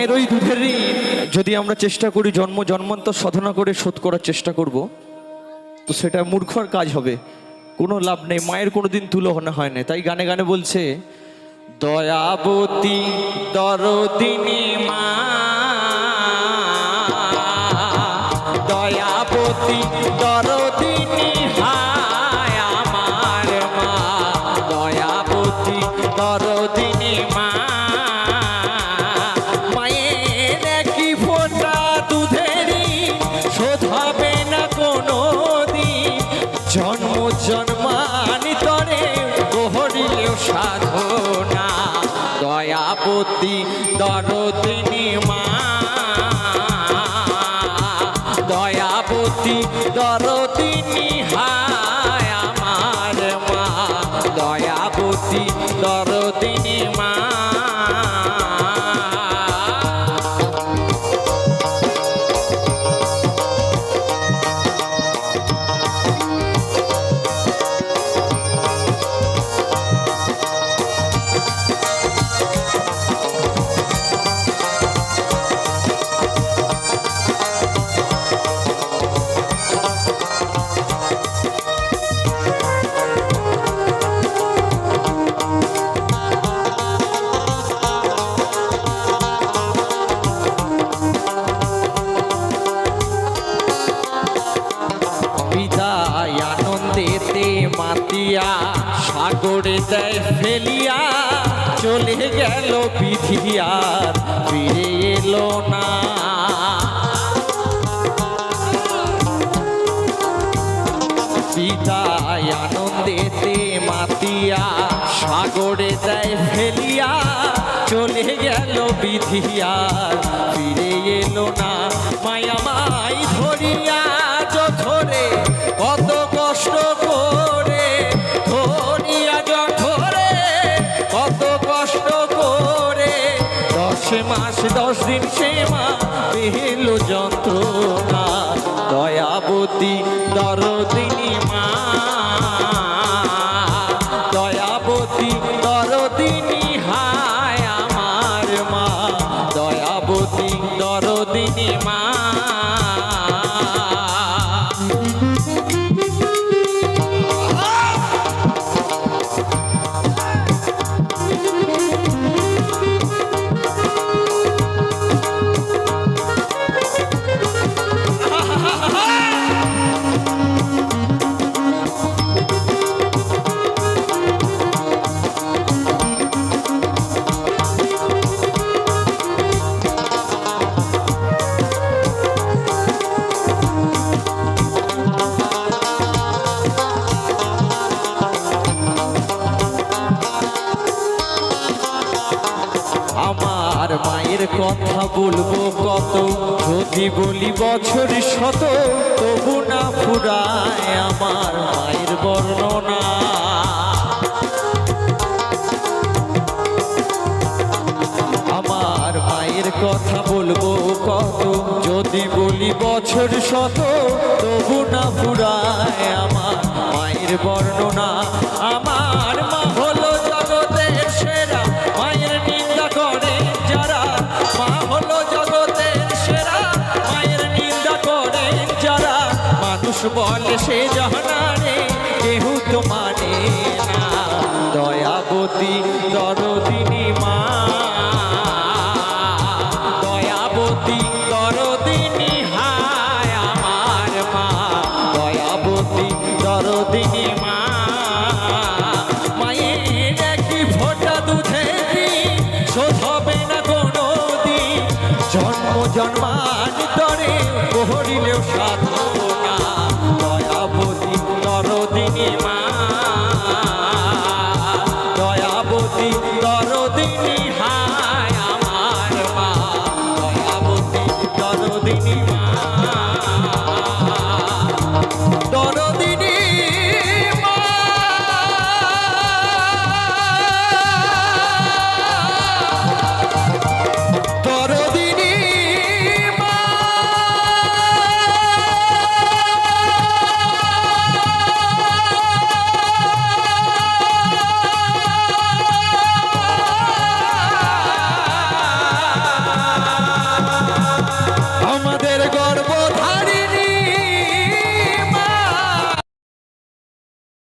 মায়ের ওই দুধের ঋণ যদি আমরা চেষ্টা করি জন্ম জন্মান্তর সাধনা করে শোধ করার চেষ্টা করব, তো সেটা মূর্খর কাজ হবে, কোনো লাভ নেই। মায়ের কোনোদিন তুলনা হয় না। তাই গানে গানে বলছে, দয়াবতী দরদিনী মা, দয়াবতী দরদিনী হায় আমার মা, দয়াবতী দরদিনী মা। মায়ের একই ফোঁটা দুধেরই শোধ হবে না কোনো দিন, জন্ম জন্মান্তরে গহরিলেও সাধনা। দয়াবতী দরদিনী মা, দয়াবতী দরদিনী হায় আমার মা, দয়াবতী দরদিনী মা। আনন্দেতে মাতিয়া সাগরে দেয় ফেলিয়া, চলে গেল বিধি আর ফিরে এলো না। বিদায় আনন্দেতে মাতিয়া সাগরে দেয় ফেলিয়া, চলে গেল বিধি আর ফিরে এলো না। মায়া মাই ধরিয়া ধরে কত কষ্ট করে, ধরিয়া ধরে কত কষ্ট করে, 10 মাস 10 দিন সে মা পেল যন্ত্রণা। দয়াবতী দরদিনী মা, দয়াবতী দরদিনী হায় আমার মা, দয়াবতী দরদিনী মা। আমার মায়ের কথা বলবো কত, যদি বলি বছর শত, তবু না ফুরায় আমার মায়ের বর্ণনা। আমার মায়ের কথা বলবো কত, যদি বলি বছর শত, তবু না ফুরায় আমার মায়ের বর্ণনা। আমার মা হলো জগতের সেরা, মায়ের নিন্দা করে যারা, মা হলো জগতের সেরা, মায়ের নিন্দা করে যারা, মানুষ বলে সে জাহানে কেহ তো মানে না। দয়াবতী দরদিনী মা, দয়াবতী দরদিনী হায় আমার মা, দয়াবতী দরদিনী মা। মায়ের একই ফোঁটা দুধেরই শোধ হবে না কোনো দিন, জন্ম জন্মান্তরে গহরিলেও সাধনা। দয়াবতী দরদিনী মা, দয়াবতী দরদিনী হায় আমার মা, দয়াবতী দরদিনী মা।